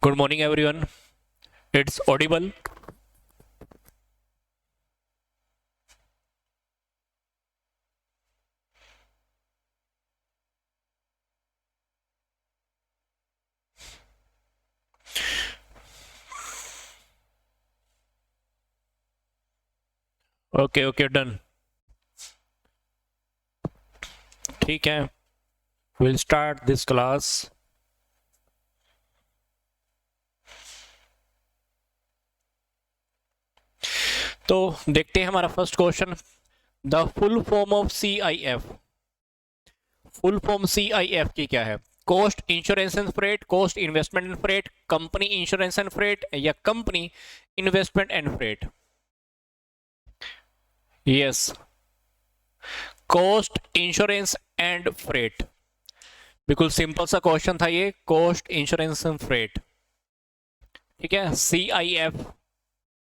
Good morning, everyone. It's audible. Okay, done. ठीक है. We'll start this class. तो देखते हैं हमारा first question. The full form of CIF. Full form CIF की क्या है? Cost insurance and freight, cost investment and freight, company insurance and freight, या company investment and freight? Yes, cost insurance and freight. बिल्कुल simple सा question था ये. Cost insurance and freight. ठीक है. CIF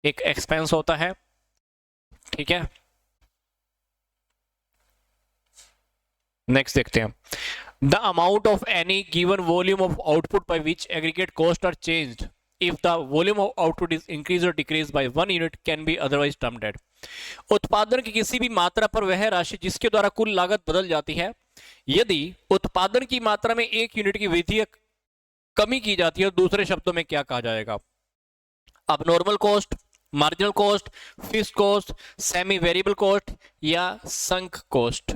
एक एक्सपेंस होता है. ठीक है. नेक्स्ट देखते हैं. The amount of any given volume of output by which aggregate cost are changed if the volume of output is increase or decrease by 1 unit can be otherwise termed at. उत्पादन की किसी भी मात्रा पर वह राशि जिसके द्वारा कुल लागत बदल जाती है. यदि उत्पादन की मात्रा में 1 यूनिट की वृद्धि या कमी की जाती है, दूसरे शब्दों में क्या कहा जाएगा? Abnormal cost, marginal cost, fixed cost, semi variable cost, या sunk cost?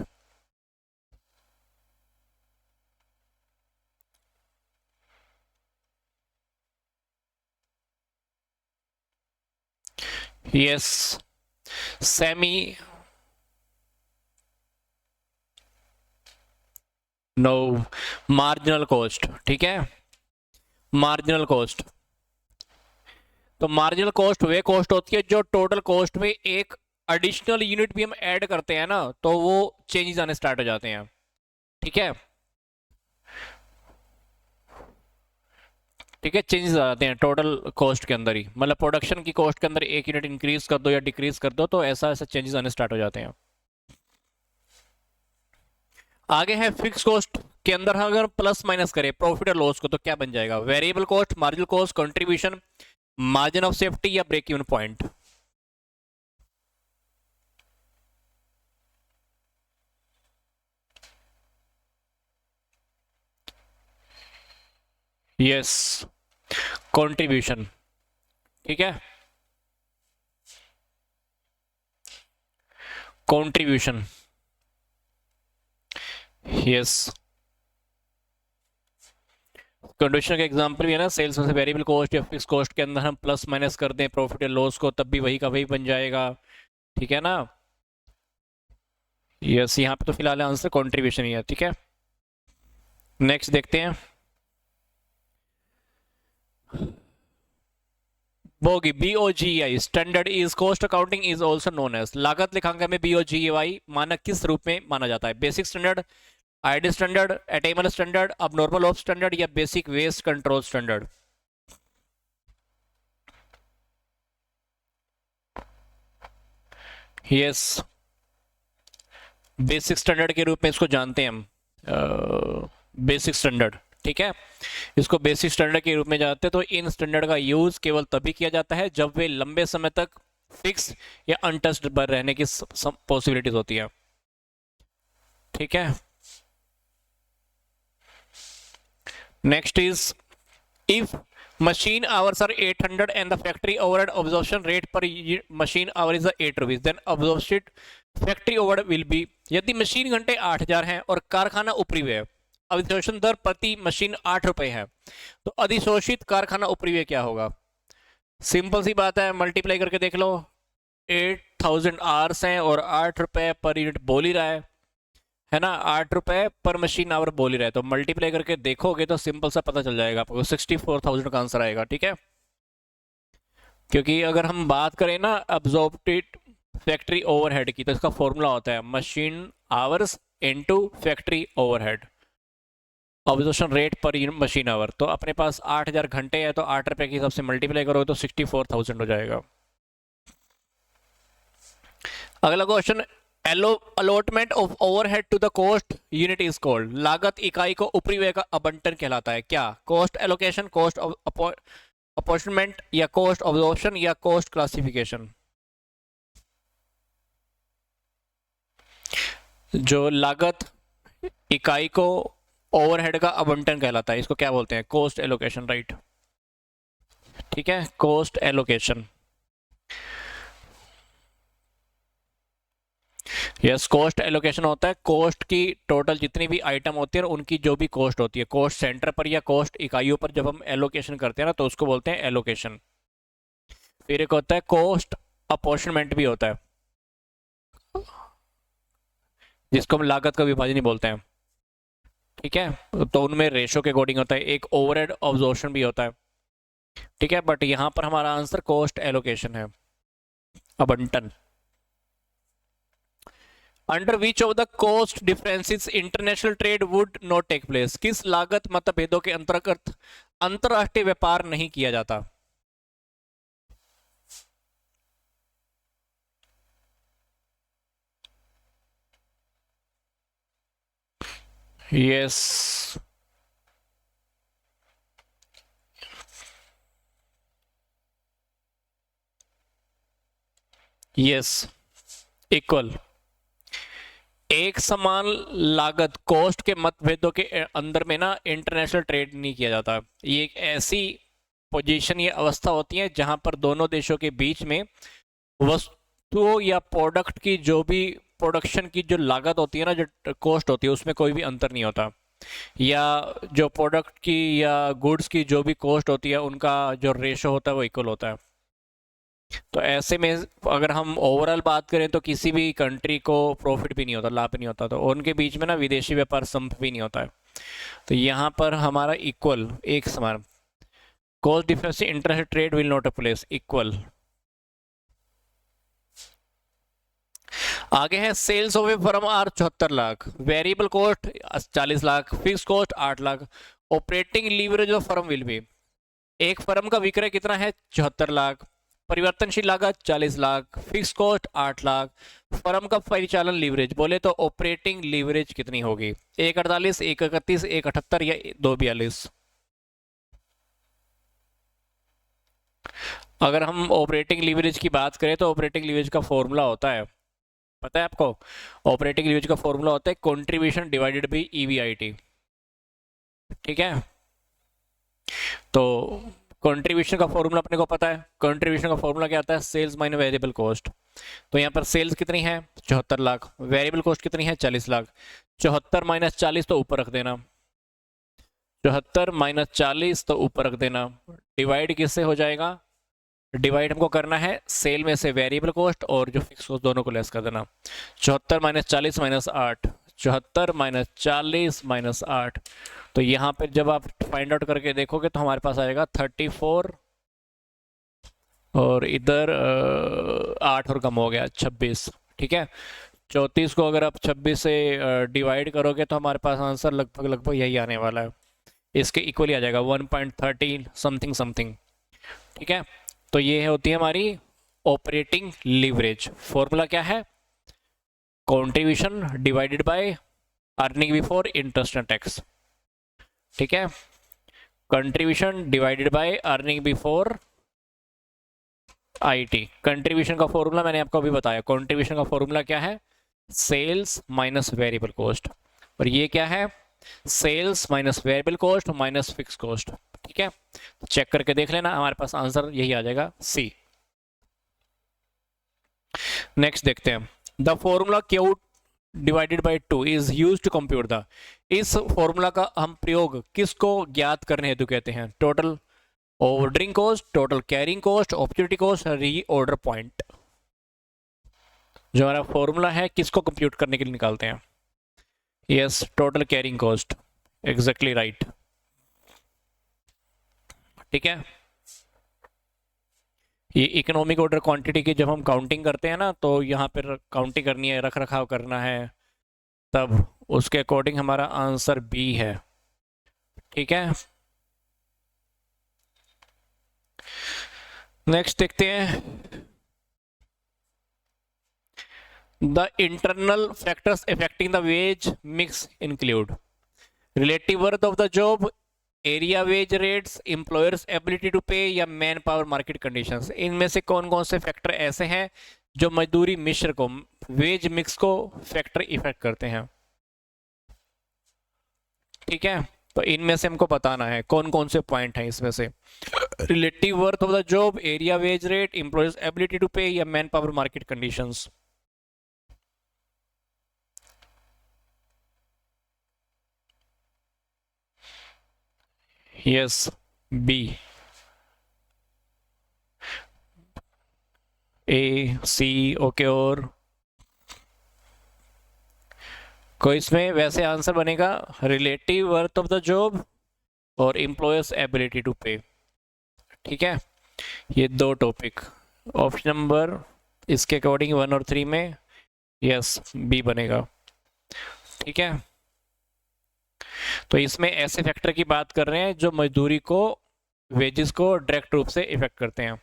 Yes, semi. No, marginal cost. ठीक है, मार्जिनल कॉस्ट. तो मार्जिनल कॉस्ट वे कॉस्ट होती है जो टोटल कॉस्ट में एक एडिशनल यूनिट भी हम ऐड करते हैं ना, तो वो चेंजेस आने स्टार्ट हो जाते हैं. ठीक है. ठीक है, चेंजेस आ जाते हैं टोटल कॉस्ट के अंदर ही. मतलब प्रोडक्शन की कॉस्ट के अंदर 1 यूनिट इंक्रीज कर दो या डिक्रीज कर दो, तो ऐसा ऐसा चेंजेस आने स्टार्ट हो जाते हैं. आगे है फिक्स कॉस्ट के अंदर अगर प्लस माइनस करें प्रॉफिट और लॉस को, तो क्या बन जाएगा? Variable cost, marginal cost, contribution, margin of safety, या break even point? Yes, contribution. ठीक है, कंट्रीब्यूशन. यस, कंट्रीब्यूशन का एग्जांपल भी है ना. सेल्स में से वेरिएबल कॉस्ट या फिक्स कॉस्ट के अंदर हम प्लस माइनस कर दें प्रॉफिट या लॉस को, तब भी वही का वही बन जाएगा. ठीक है ना. यस, यहाँ पे तो फिलहाल आंसर कंट्रीब्यूशन ही है. ठीक है, नेक्स्ट देखते हैं. Bogey BOGI standard is cost accounting is also known as. लागत लेखांकन में BOGI मानक किस रूप में माना जाता है? Basic standard, ideal standard, attainable standard, abnormal of standard, या basic waste control standard? Yes, basic standard के रूप में इसको जानते हैं हम. Basic standard. ठीक है, इसको बेसिक स्टैंडर्ड के रूप में जानते हैं. तो इन स्टैंडर्ड का यूज केवल तभी किया जाता है जब वे लंबे समय तक फिक्स या अनटच्ड पर रहने की पॉसिबिलिटीज होती है. ठीक है, next is if machine hours are 800 and the factory overhead absorption rate per machine hour is 8 rupees, then absorption factory overhead will be. यदि मशीन घंटे 8000 हैं और कारखाना उपरिव्यय, अधिशोषण दर प्रति मशीन 8 रुपए है, तो अधिशोषित कारखाना उपरिव्यय क्या होगा? सिंपल सी बात है, मल्टीप्लाई करके देख लो. 8000 आवर्स हैं और 8 रुपए पर यूनिट बोल ही रहा है ना. 8 रुपए पर मशीन आवर बोल ही रहा है, तो मल्टीप्लाई करके देखोगे तो सिंपल सा पता चल जाएगा आपको. 64,000 का आंसर आएगा. ठीक है, क्योंकि अगर हम बात करें ना अब्जॉर्प्टेड फैक्ट्री ओवरहेड की, तो इसका फॉर्मूला होता है machine hours into factory overhead, observation rate पर मशीन आवर. तो अपने पास 8000 घंटे है, तो 8 रुपए के हिसाब से मल्टीप्लाई करोगे तो 64,000 हो जाएगा. अगला question, allotment of overhead to the cost unit is called, लागत इकाई को ऊपरी व्यय का आवंटन कहलाता है क्या? कॉस्ट एलोकेशन, कॉस्ट अपॉर्चमेंट, या कॉस्ट ऑब्जॉर्प्शन, या कॉस्ट क्लासिफिकेशन। जो लागत इकाई को ओवरहेड का आवंटन कहलाता है, इसको क्या बोलते हैं? Cost allocation, right. ठीक है, cost allocation. Yes, cost allocation होता है कॉस्ट की टोटल जितनी भी आइटम होती है उनकी जो भी कॉस्ट होती है, कॉस्ट सेंटर पर या कॉस्ट इकाइयों पर जब हम एलोकेशन करते हैं ना, तो उसको बोलते हैं एलोकेशन। फिर एक होता है कॉस्ट अपॉर्चमेंट भी होता है, जिसको हम लागत का विभाजन ही बोलते हैं। ठीक है, तो उनमें रेशो के अकॉर्डिंग होता है। एक ओवरहेड अब्जॉर्प्शन भी होता है। ठीक है, बट यहां पर हमारा आंसर कॉस्ट एलोकेशन है, आवंटन। Under which of the cost differences international trade would not take place, किस लागत मतभेदों के अंतर्गत अंतरराष्ट्रीय व्यापार नहीं किया जाता? Yes, yes, equal. एक समान लागत कॉस्ट के मतभेदों के अंदर में ना इंटरनेशनल ट्रेड नहीं किया जाता। ये एक ऐसी पोजीशन या अवस्था होती है जहां पर दोनों देशों के बीच में वस्तुओं या प्रोडक्ट की जो भी प्रोडक्शन की जो लागत होती है ना, जो कॉस्ट होती है, उसमें कोई भी अंतर नहीं होता, या जो प्रोडक्ट की या गुड्स की जो भी कॉस्ट होती है उनका जो रेशो होता है वो इक्वल होता है। तो ऐसे में अगर हम ओवरऑल बात करें तो किसी भी कंट्री को प्रॉफिट भी नहीं होता, लाभ नहीं होता, तो उनके बीच में ना विदेशी व्यापार संभव भी नहीं होता है। तो यहाँ पर हमारा इक्वल, एक समान, cost difference international trade will not place, equal. आगे है sales of a firm are 74 lakh, variable cost 40 lakh, fix cost 8 lakh, operating leverage of firm will be. एक फर्म का विक्रय कितना है? 74 लाख, परिवर्तनशील लागत 40 lakh, fix cost 8 lakh, firm का परिचालन लीवरेज बोले तो ऑपरेटिंग लीवरेज कितनी होगी? 148, 131, 178 या 242? अगर हम ऑपरेटिंग लीवरेज की बात करें तो ऑपरेटिंग लीवरेज का फॉर्मूला होता है, पता है आपको? ऑपरेटिंग लीवरेज का फॉर्मूला होता है कंट्रीब्यूशन डिवाइडेड बाई ईबीआईटी। ठीक है, तो कंट्रीब्यूशन का फॉर्मूला अपने को पता है। कंट्रीब्यूशन का फॉर्मूला क्या आता है? Sales minus variable cost. तो यहाँ पर सेल्स कितनी है? 74 लाख। वेरिएबल कॉस्ट कितनी है? 40 लाख। 74 माइनस 40 तो ऊपर रख देना, 74 माइनस 40 तो ऊपर रख देना। डिवाइड किससे हो जाएगा? डिवाइड हमको करना है सेल में से वेरिएबल कॉस्ट और जो फिक्स कॉस्ट, दोनों को लेस कर देना। 74 माइनस 40 माइनस 8, 74 माइनस 40 माइनस 8। तो यहाँ पर जब आप फाइंड आउट करके देखोगे तो हमारे पास आएगा 34, और इधर 8 और कम हो गया 26। ठीक है, 34 को अगर आप 26 से डिवाइड करोगे तो हमारे पास आंसर लगभग लगभग यही आने वाला है, इसके इक्वली आ जाएगा 1.13 समथिंग समथिंग। ठीक है, तो ये होती है हमारी ऑपरेटिंग लीवरेज। फॉर्मूला क्या है? Contribution divided by earning before interest and tax. ठीक है, contribution divided by earning before IT. Contribution का फॉर्मूला मैंने आपको अभी बताया। कंट्रीब्यूशन का फॉर्मूला क्या है? Sales minus variable cost. और ये क्या है? Sales minus variable cost minus fix cost. ठीक है, तो चेक करके देख लेना, हमारे पास आंसर यही आ जाएगा, सी। नेक्स्ट देखते हैं, the formula Q divided by 2 is use to compute the. इस फॉर्मूला का हम प्रयोग किसको ज्ञात करने हेतु कहते हैं? Total ordering cost, total carrying cost, opportunity cost, reorder point. जो हमारा फॉर्मूला है किसको कंप्यूट करने के लिए निकालते हैं? Yes, total carrying cost, exactly right. ठीक है, ये इकोनॉमिक ऑर्डर क्वांटिटी की जब हम काउंटिंग करते हैं ना, तो यहाँ पर काउंटिंग करनी है, रख रखाव करना है, तब उसके अकॉर्डिंग हमारा आंसर बी है। ठीक है, नेक्स्ट देखते हैं, The internal factors affecting the wage mix include relative worth of the job, area wage rates, employers ability to pay या मैन पावर मार्केट कंडीशंस। इनमें से कौन कौन से फैक्टर ऐसे हैं जो मजदूरी मिश्र को, वेज मिक्स को फैक्टर इफेक्ट करते हैं? ठीक है, तो इनमें से हमको बताना है कौन कौन से पॉइंट हैं इसमें से। Relative worth of the job, area wage rate, employers ability to pay या man power market conditions. Yes, B, A, C, okay. और कोई इसमें वैसे आंसर बनेगा relative worth of the job और एम्प्लॉयर्स एबिलिटी टू पे। ठीक है, ये दो टॉपिक। ऑप्शन नंबर इसके अकॉर्डिंग 1 और 3 में यस, बी बनेगा। ठीक है, तो इसमें ऐसे फैक्टर की बात कर रहे हैं जो मजदूरी को, वेजेस को डायरेक्ट रूप से इफेक्ट करते हैं।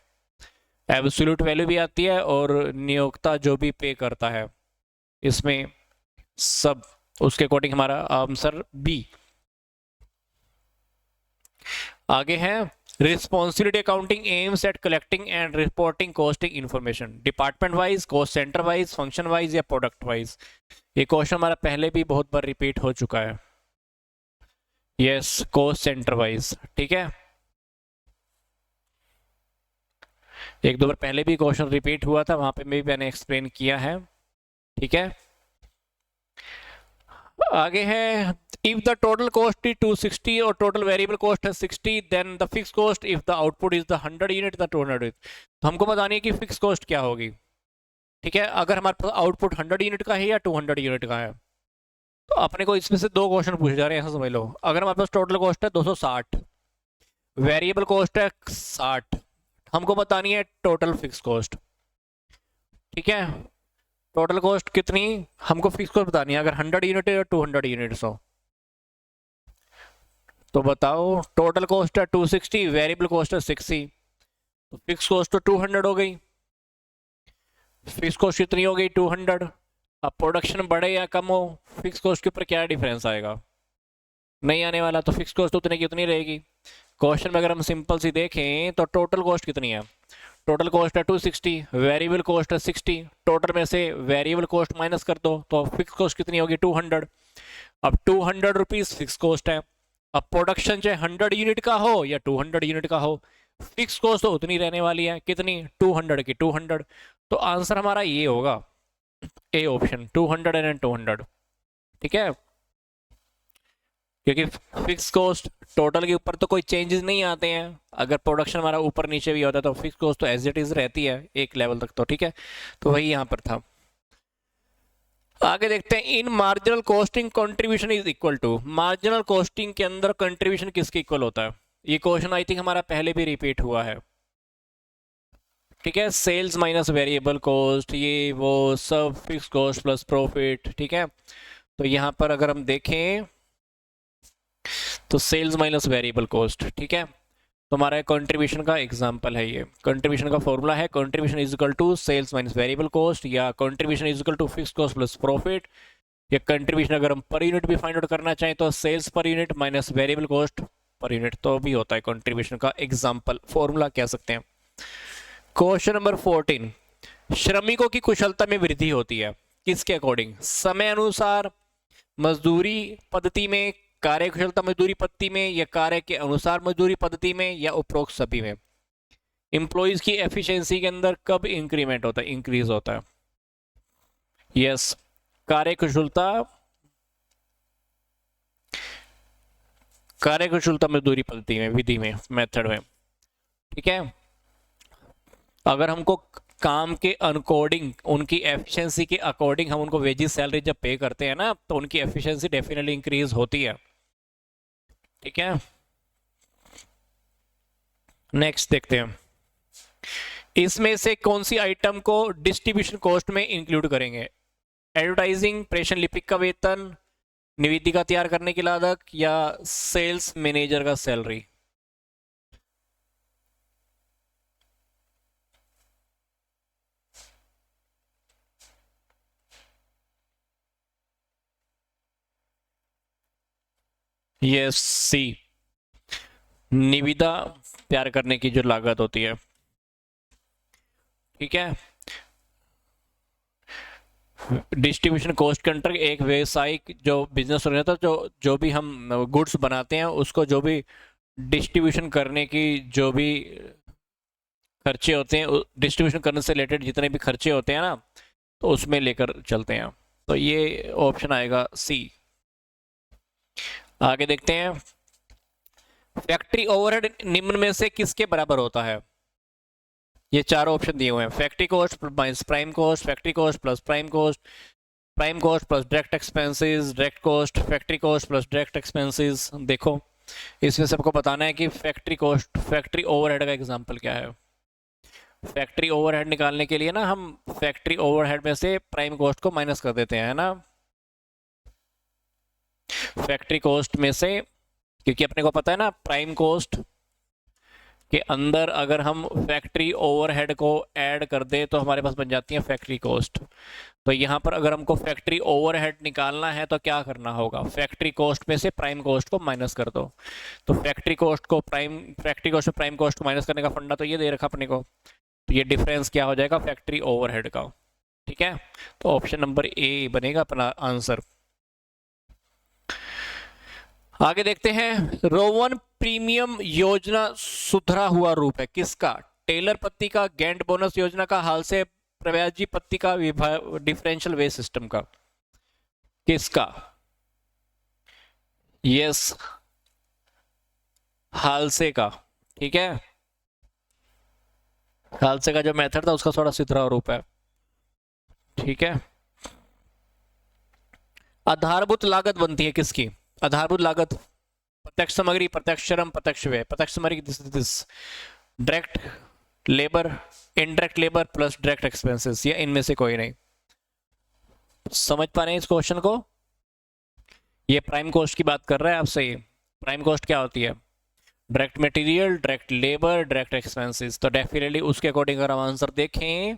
एब्सोल्यूट वैल्यू भी आती है और नियोक्ता जो भी पे करता है, इसमें सब उसके अकॉर्डिंग हमारा आंसर बी। आगे है responsibility accounting aims at collecting and reporting costing information department wise, cost centre wise, function wise या प्रोडक्ट वाइज। ये क्वेश्चन हमारा पहले भी बहुत बार रिपीट हो चुका है। Yes, cost centre wise. ठीक है, एक दो बार पहले भी क्वेश्चन रिपीट हुआ था, वहां पे भी मैंने एक्सप्लेन किया है। ठीक है, आगे है if the total cost is 260 और total variable cost है 60, then the fixed cost if the output is the 100 unit the 200 unit। तो हमको बतानी है कि फिक्स कॉस्ट क्या होगी। ठीक है, अगर हमारे पास आउटपुट 100 यूनिट का है या 200 यूनिट का है, तो अपने को इसमें से दो क्वेश्चन पूछे जा रहे हैं, ऐसा समझ लो। अगर हमारे पास टोटल कॉस्ट है 260, वेरिएबल कॉस्ट है 60, हमको बतानी है टोटल फिक्स कॉस्ट। ठीक है, टोटल कॉस्ट कितनी, हमको फिक्स कॉस्ट बतानी है। अगर 100 यूनिट है या 200 यूनिट्स हो, तो बताओ टोटल कॉस्ट है 260, वेरिएबल कॉस्ट है 60, तो फिक्स कॉस्ट तो 200 हो गई। फिक्स कॉस्ट कितनी हो गई 200। अब प्रोडक्शन बढ़े या कम हो, फिक्स कॉस्ट के ऊपर क्या डिफरेंस आएगा, नहीं आने वाला, तो फिक्स कॉस्ट उतनी की उतनी रहेगी। क्वेश्चन में अगर हम सिंपल सी देखें तो टोटल कॉस्ट कितनी है, टोटल कॉस्ट है 260, वेरिएबल कॉस्ट है 60, टोटल में से वेरिएबल कॉस्ट माइनस कर दो तो फिक्स कॉस्ट कितनी होगी 200। अब 200 रुपीज फिक्स कॉस्ट है। अब प्रोडक्शन चाहे 100 यूनिट का हो या 200 यूनिट का हो, फिक्स कॉस्ट तो उतनी रहने वाली है, कितनी, 200 की 200। तो आंसर हमारा ये होगा ए ऑप्शन, 200 एंड 200। ठीक है, क्योंकि फिक्स कॉस्ट टोटल के ऊपर तो कोई चेंजेस नहीं आते हैं। अगर प्रोडक्शन हमारा ऊपर नीचे भी होता है तो फिक्स कॉस्ट तो एज इट इज रहती है एक लेवल तक तो। ठीक है, तो वही यहाँ पर था। आगे देखते हैं in marginal costing contribution is equal to, marginal costing के अंदर कंट्रीब्यूशन किसके इक्वल होता है? ये क्वेश्चन आई थिंक हमारा पहले भी रिपीट हुआ है। ठीक है, सेल्स माइनस वेरिएबल कॉस्ट, ये वो सब फिक्स कॉस्ट प्लस प्रॉफिट। ठीक है, तो यहाँ पर अगर हम देखें तो सेल्स माइनस वेरिएबल कॉस्ट। ठीक है, तो हमारा कंट्रीब्यूशन का एग्जांपल है ये। कंट्रीब्यूशन का फॉर्मूला है contribution is equal to sales minus variable cost, या contribution is equal to fix cost plus profit, या कंट्रीब्यूशन अगर हम पर यूनिट भी फाइंड आउट करना चाहें तो sales per unit minus variable cost per unit, तो भी होता है कंट्रीब्यूशन का एग्जांपल, फॉर्मूला कह सकते हैं। क्वेश्चन नंबर 14, श्रमिकों की कुशलता में वृद्धि होती है किसके अकॉर्डिंग? समय अनुसार, मजदूरी पद्धति में, कार्य कुशलता मजदूरी पद्धति में, या कार्य के अनुसार मजदूरी पद्धति में, या उपरोक्त सभी में। एम्प्लॉइज की एफिशिएंसी के अंदर कब इंक्रीमेंट होता है, इंक्रीज होता है? यस, कार्य कुशलता, कार्य कुशलता मजदूरी पद्धति में, विधि में, मेथड में। ठीक है, अगर हमको काम के अकॉर्डिंग, उनकी एफिशिएंसी के अकॉर्डिंग हम उनको वेजेस सैलरी जब पे करते हैं ना, तो उनकी एफिशिएंसी डेफिनेटली इंक्रीज होती है। ठीक है, नेक्स्ट देखते हैं इसमें से कौन सी आइटम को डिस्ट्रीब्यूशन कॉस्ट में इंक्लूड करेंगे? एडवर्टाइजिंग, प्रेषण लिपिक का वेतन, निवेदिका तैयार करने की लागत, या सेल्स मैनेजर का सैलरी। ये सी, निविदा तैयार करने की जो लागत होती है। ठीक है, डिस्ट्रीब्यूशन कॉस्ट के अंडर एक व्यवसायिक जो बिजनेस हो जाता है, जो जो भी हम गुड्स बनाते हैं उसको जो भी डिस्ट्रीब्यूशन करने की जो भी खर्चे होते हैं, डिस्ट्रीब्यूशन करने से रिलेटेड जितने भी खर्चे होते हैं ना, तो उसमें लेकर चलते हैं। तो ये ऑप्शन आएगा सी। आगे देखते हैं, फैक्ट्री ओवरहेड निम्न में से किसके बराबर होता है? ये चार ऑप्शन दिए हुए हैं, factory cost minus prime cost, factory cost plus prime cost, prime cost plus direct expenses, direct cost, factory cost plus direct expenses. देखो, इसमें सबको बताना है कि फैक्ट्री कॉस्ट, फैक्ट्री ओवरहेड का एग्जांपल क्या है। फैक्ट्री ओवरहेड निकालने के लिए ना हम फैक्ट्री ओवरहेड में से प्राइम कॉस्ट को माइनस कर देते हैं, है ना, फैक्ट्री कॉस्ट में से, क्योंकि अपने को पता है ना प्राइम कॉस्ट के अंदर अगर हम फैक्ट्री ओवरहेड को ऐड कर दे तो हमारे पास बन जाती है फैक्ट्री कॉस्ट। तो यहाँ पर अगर हमको फैक्ट्री ओवरहेड निकालना है तो क्या करना होगा, फैक्ट्री कॉस्ट में से प्राइम कॉस्ट को माइनस कर दो। तो फैक्ट्री कॉस्ट को प्राइम, फैक्ट्री कॉस्ट में प्राइम कॉस्ट को माइनस करने का फंडा तो ये दे रखा अपने को, तो ये डिफरेंस क्या हो जाएगा, फैक्ट्री ओवरहेड का। ठीक है, तो ऑप्शन नंबर ए बनेगा अपना आंसर। आगे देखते हैं, रोवन प्रीमियम योजना सुधरा हुआ रूप है किसका? टेलर पत्ती का, गेंट बोनस योजना का, हाल से प्रव्याजी पत्ती का, डिफरेंशियल वे सिस्टम का, किसका? यस, हाल से का। ठीक है, हाल से का जो मेथड था उसका थोड़ा सुधरा रूप है। ठीक है, आधारभूत लागत बनती है किसकी? आधारभूत लागत, प्रत्यक्ष सामग्री, प्रत्यक्ष श्रम, प्रत्यक्ष व्यय। प्रत्यक्ष सामग्री this direct labour, indirect labour plus direct expenses, या इनमें से कोई नहीं। समझ पा रहे हैं इस क्वेश्चन को? ये प्राइम कॉस्ट की बात कर रहा है आपसे। ये प्राइम कॉस्ट क्या होती है? Direct material, direct labour, direct expenses. तो डेफिनेटली उसके अकॉर्डिंग अगर हम आंसर देखें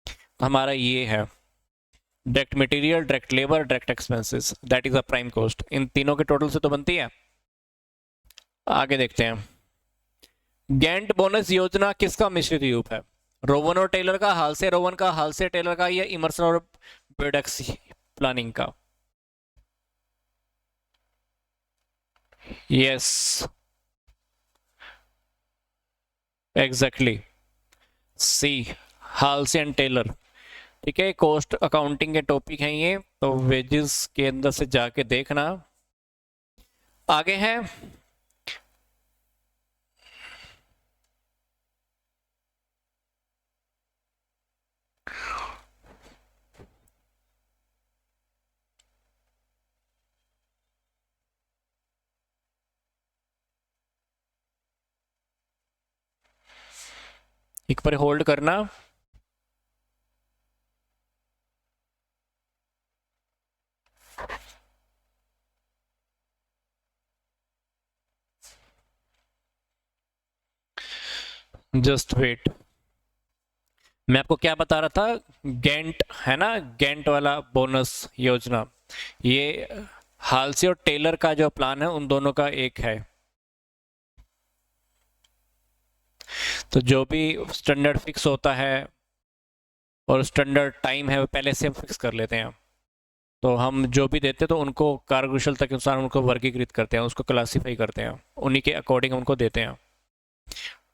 तो हमारा ये है direct material, direct labour, direct expenses, that is a prime cost. इन तीनों के टोटल से तो बनती है। आगे देखते हैं, गेंट बोनस योजना किसका मिश्रित रूप है? रोवन और टेलर का, हाल से रोवन का, हाल से टेलर का, या इमर्सन और बेडेक्स प्लानिंग का? यस, एग्जैक्टली सी, हाल से एंड टेलर। ठीक है, कॉस्ट अकाउंटिंग के टॉपिक हैं ये, तो वेजेस के अंदर से जाके देखना। आगे है, एक बार होल्ड करना। जस्ट वेट, मैं आपको क्या बता रहा था, गेंट है ना, गेंट वाला बोनस योजना, ये हालसी और टेलर का जो प्लान है उन दोनों का एक है। तो जो भी स्टैंडर्ड फिक्स होता है और स्टैंडर्ड टाइम है वो पहले से हम फिक्स कर लेते हैं। तो हम जो भी देते हैं तो उनको कार्यकुशलता के अनुसार उनको वर्गीकृत करते हैं, उसको क्लासीफाई करते हैं, उन्हीं के अकॉर्डिंग उनको देते हैं।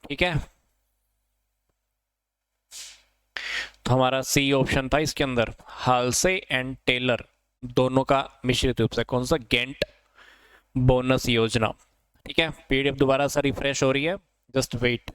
ठीक है, तो हमारा सी ऑप्शन था इसके अंदर, हालसे एंड टेलर दोनों का मिश्रित रूप से। कौन सा? गेंट बोनस योजना। ठीक है, पीडीएफ दोबारा से रिफ्रेश हो रही है, जस्ट वेट।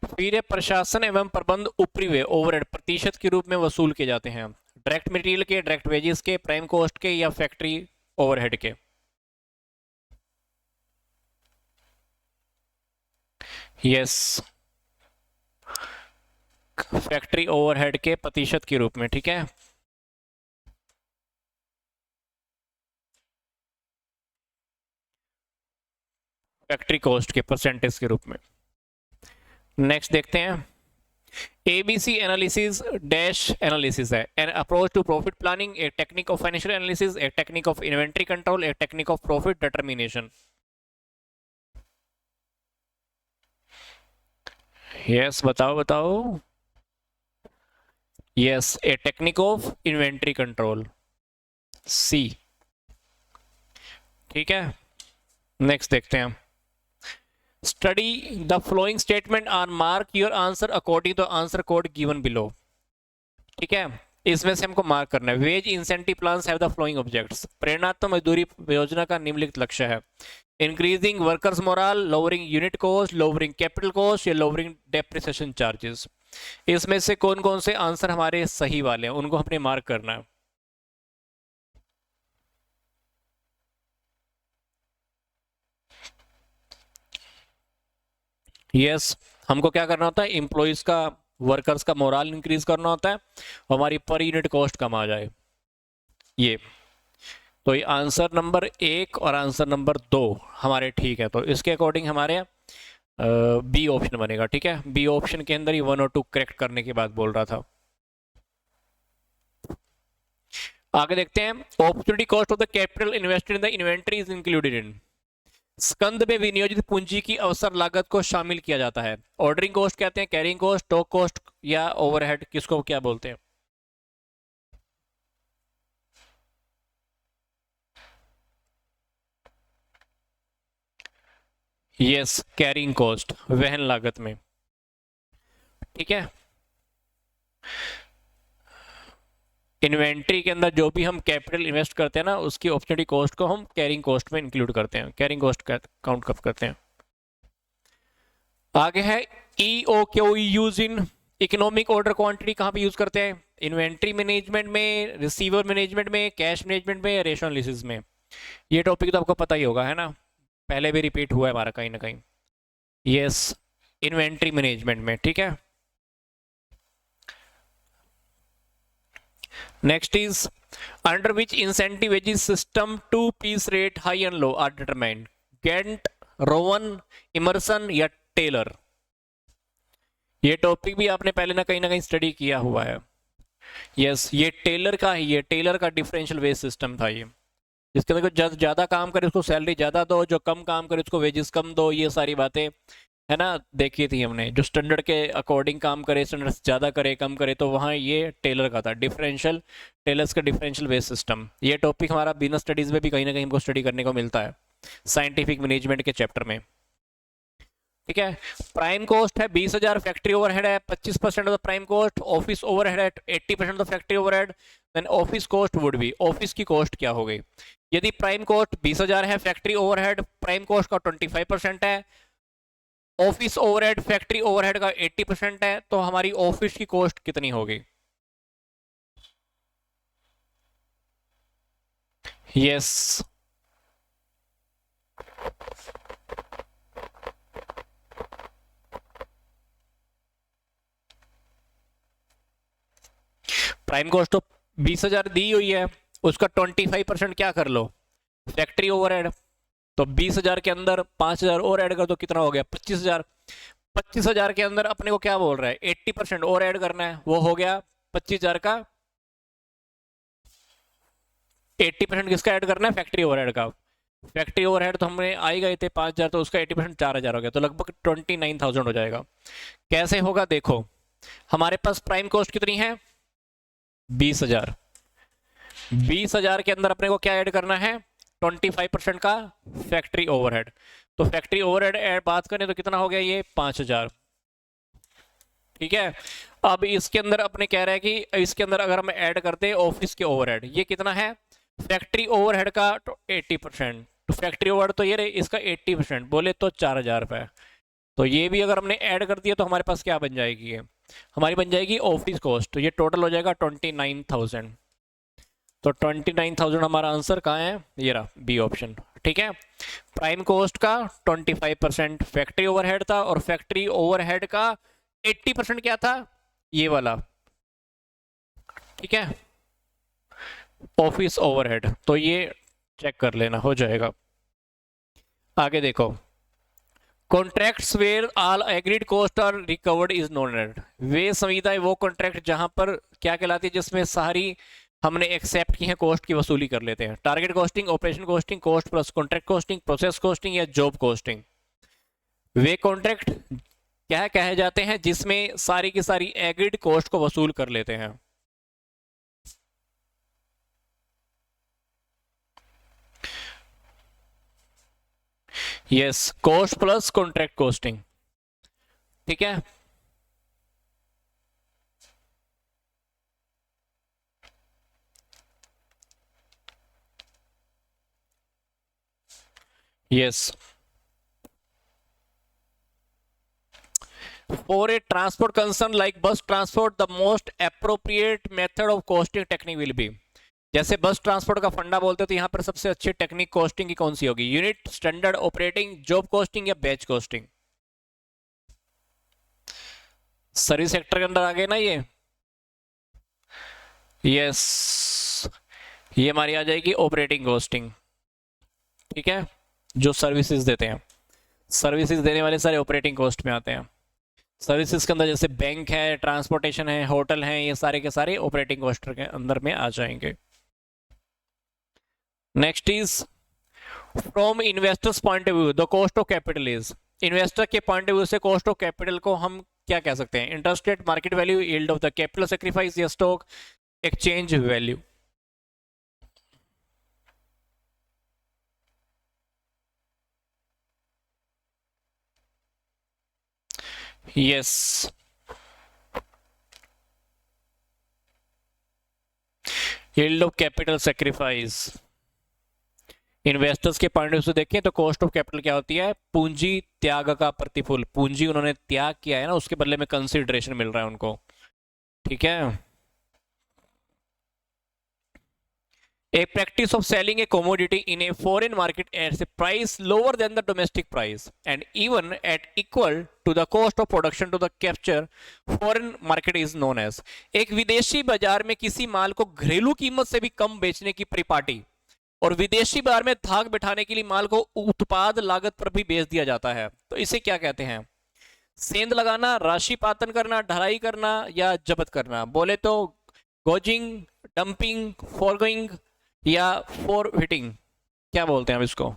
फिर प्रशासन एवं प्रबंध ऊपरी व्यय ओवरहेड प्रतिशत के रूप में वसूल किए जाते हैं, डायरेक्ट मटेरियल के, डायरेक्ट वेजेस के, प्राइम कॉस्ट के, या फैक्ट्री ओवरहेड के? यस, फैक्ट्री ओवरहेड के प्रतिशत के रूप में, ठीक है। फैक्ट्री कॉस्ट के परसेंटेज के रूप में। नेक्स्ट देखते हैं, एबीसी एनालिसिस डैश एनालिसिस है, an approach to profit planning, a technique of financial analysis, a technique of inventory control, a technique of profit determination. Yes बताओ बताओ। Yes, a technique of inventory control, C, ठीक है। Next देखते हैं, study the flowing statement और mark your answer according to answer code given below, ठीक है। इसमें से हमको मार्क करना है, wage incentive plans have the flowing objects, प्रेरणात्मक मजदूरी योजना का निम्नलिखित लक्ष्य है, increasing workers moral, lowering unit cost, lowering capital cost या लोअरिंग डेप्रिसिएशन चार्जेस। इसमें से कौन कौन से आंसर हमारे सही वाले हैं, उनको हमने मार्क करना है। यस, हमको क्या करना होता है, एम्प्लॉइज का, वर्कर्स का मोरल इंक्रीज करना होता है, हमारी पर यूनिट कॉस्ट कम आ जाए। ये तो ये आंसर नंबर 1 और आंसर नंबर 2 हमारे ठीक है, तो इसके अकॉर्डिंग हमारे बी ऑप्शन बनेगा, ठीक है। बी ऑप्शन के अंदर ही 1 और 2 करेक्ट करने के बाद बोल रहा था। आगे देखते हैं, opportunity cost of the capital invested in the inventory is included in, स्कंद में विनियोजित पूंजी की अवसर लागत को शामिल किया जाता है। ऑर्डरिंग कॉस्ट कहते हैं, कैरिंग कॉस्ट, स्टॉक कॉस्ट या ओवरहेड, किसको क्या बोलते हैं? यस, कैरिंग कॉस्ट, वहन लागत में, ठीक है। इन्वेंट्री के अंदर जो भी हम कैपिटल इन्वेस्ट करते हैं ना, उसकी अपॉर्चुनिटी कॉस्ट को हम कैरिंग कॉस्ट में इंक्लूड करते हैं, कैरिंग कॉस्ट काउंट कब करते हैं। आगे है E O Q use in economic order quantity, कहाँ पे यूज करते हैं? इन्वेंट्री मैनेजमेंट में, रिसीवर मैनेजमेंट में, कैश मैनेजमेंट में या रेशनल एनालिसिस में। ये टॉपिक तो आपको पता ही होगा, है ना, पहले भी रिपीट हुआ है हमारा कहीं ना कहीं। यस, इन्वेंट्री मैनेजमेंट में, ठीक है। Next is under which incentive wages system 2 piece rate high and low are determined, Gantt, Rowan, Emerson या टेलर। ये टॉपिक भी आपने पहले ना कहीं स्टडी किया हुआ है। यस, ये टेलर का ही, ये टेलर का डिफरेंशियल वेज सिस्टम था ये, जिसके अंदर जो ज्यादा काम करे उसको सैलरी ज्यादा दो, जो कम काम करे उसको वेजेस कम दो, ये सारी बातें है ना देखी थी हमने। जो स्टैंडर्ड के अकॉर्डिंग काम करे, स्टैंडर्ड ज्यादा करे कम करे, तो वहाँ ये टेलर का था डिफरेंशियल, टेलर्स का डिफरेंशियल बेस सिस्टम। ये टॉपिक हमारा बिजनेस स्टडीज में भी कहीं ना कहीं हमको स्टडी करने को मिलता है, साइंटिफिक मैनेजमेंट के चैप्टर में, ठीक है। प्राइम कॉस्ट है 20,000, फैक्ट्री ओवरहेड है 25% of the prime cost, office overhead है 80% of the factory overhead, then office cost would be, office की कॉस्ट क्या हो गई? यदि प्राइम कॉस्ट 20,000 है, फैक्ट्री ओवरहेड प्राइम कॉस्ट का 25% है, ऑफिस ओवरहेड फैक्ट्री ओवरहेड का 80% है, तो हमारी ऑफिस की कॉस्ट कितनी होगी? यस, प्राइम कॉस्ट तो 20,000 दी हुई है, उसका 25% क्या कर लो, फैक्ट्री ओवरहेड। तो 20,000 के अंदर 5,000 और ऐड कर दो, कितना हो गया? 25,000। 25,000 के अंदर अपने को क्या बोल रहा है? 80% और ऐड करना है, वो हो गया 25,000 का 80% किसका ऐड करना है? फैक्ट्री ओवरहेड का। फैक्ट्री ओवरहेड तो हमने आ ही गए थे 5,000, तो उसका 80% 4,000 हो गया, तो लगभग 29,000 हो जाएगा। कैसे होगा देखो, हमारे पास प्राइम कॉस्ट कितनी है? 20,000। 20,000 के अंदर अपने को क्या ऐड करना है? 25% का फैक्ट्री ओवरहेड। तो फैक्ट्री ओवरहेड बात करें तो कितना हो गया ये? 5,000, ठीक है। अब इसके अंदर अपने कह रहे हैं कि इसके अंदर अगर हम ऐड करते हैं ऑफिस के ओवरहेड, ये कितना है? फैक्ट्री ओवरहेड का 80%, तो फैक्ट्री ओवरहेड तो ये रहे, इसका 80% बोले तो 4,000 रुपए। तो ये भी अगर हमने ऐड कर दिया तो हमारे पास क्या बन जाएगी? ये हमारी बन जाएगी ऑफिस कॉस्ट, तो ये टोटल हो जाएगा 29,000। तो 29,000 हमारा आंसर कहाँ है? ये रहा, बी ऑप्शन, ठीक है। प्राइम कॉस्ट का 25% फैक्ट्री ओवरहेड था, और फैक्ट्री ओवरहेड का 80% क्या था? ये वाला, ठीक है, ऑफिस ओवरहेड, तो ये चेक कर लेना, हो जाएगा। आगे देखो, contracts where all agreed cost are recovered is known as. वे संविदा है वो कॉन्ट्रैक्ट जहां पर क्या कहलाती है, जिसमें सारी हमने एक्सेप्ट की है कॉस्ट की वसूली कर लेते हैं। Target costing, operation costing, cost plus contract costing, process costing या जॉब कॉस्टिंग। वे कॉन्ट्रैक्ट क्या कहे जाते हैं जिसमें सारी की सारी एग्रीड कॉस्ट को वसूल कर लेते हैं। Yes, cost plus contract costing, ठीक है। Yes, for a transport concern like bus transport the most appropriate method of costing technique will be। जैसे बस ट्रांसपोर्ट का फंडा बोलते हैं तो यहां पर सबसे अच्छी टेक्निक कॉस्टिंग की कौन सी होगी? Unit, standard operating, job costing या बैच कॉस्टिंग? सर्विस सेक्टर के अंदर आ गए ना ये। यस, ये हमारी आ जाएगी ऑपरेटिंग कॉस्टिंग, ठीक है। जो सर्विसेज देते हैं, सर्विसेज देने वाले सारे ऑपरेटिंग कॉस्ट में आते हैं। सर्विसेज के अंदर जैसे बैंक है, ट्रांसपोर्टेशन है, होटल है, ये सारे के सारे ऑपरेटिंग कॉस्ट के अंदर में आ जाएंगे। Next is from investors point of view the cost of capital is. Investor के पॉइंट ऑफ व्यू से कॉस्ट ऑफ कैपिटल को हम क्या कह सकते हैं? Interest rate, market value, yield of the capital sacrifice या stock exchange value. Yes, yield of capital sacrifice. Investors के पॉइंट ऑफ व्यू से देखें तो कॉस्ट ऑफ कैपिटल क्या होती है? पूंजी त्याग का प्रतिफल। पूंजी उन्होंने त्याग किया है ना, उसके बदले में कंसिडरेशन मिल रहा है उनको, ठीक है। A practice of selling a commodity in a foreign market at a price lower than the domestic price and even at equal to the cost of production to the capture foreign market is known as। एक विदेशी बाजार में किसी माल को घरेलू कीमत से भी कम बेचने की परिपाटी और विदेशी बाजार में धाक बिठाने के लिए माल को उत्पाद लागत पर भी बेच दिया जाता है, तो इसे क्या कहते हैं? सेंध लगाना, राशि पातन करना, ढलाई करना या जब्त करना? बोले तो गोजिंग, डंपिंग, फॉरगोइंग या फॉर हिटिंग, क्या बोलते हैं अब इसको?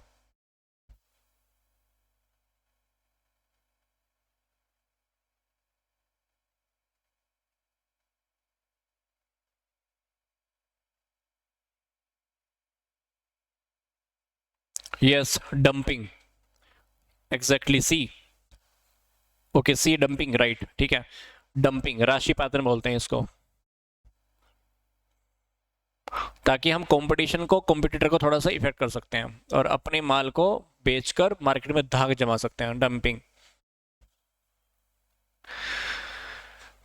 यस, डंपिंग, एग्जैक्टली सी। ओके, सी डंपिंग, राइट, ठीक है। डंपिंग, राशि पातन बोलते हैं इसको, ताकि हम कंपटीशन को, कंपटीटर को थोड़ा सा इफेक्ट कर सकते हैं और अपने माल को बेचकर मार्केट में धाक जमा सकते हैं, dumping.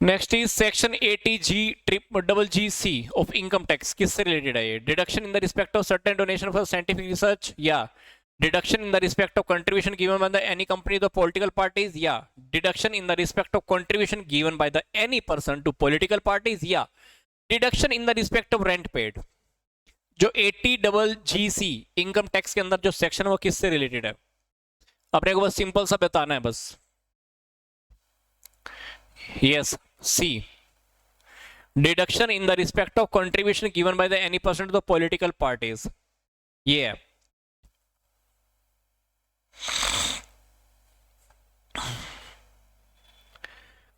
Next is section 80G(GC) of income tax, किससे रिलेटेड है ये? Deduction in the respect of certain donation for scientific research या deduction in the respect of contribution given by the any company the political parties या deduction in the respect of contribution given by the any person to political parties या deduction in the respect of rent paid. जो 80GC income tax के अंदर जो section है वो किससे related है? अपने को बस सिंपल सा बताना है बस। Yes, C, deduction in the respect of contribution given by the any person to the political parties, ये है।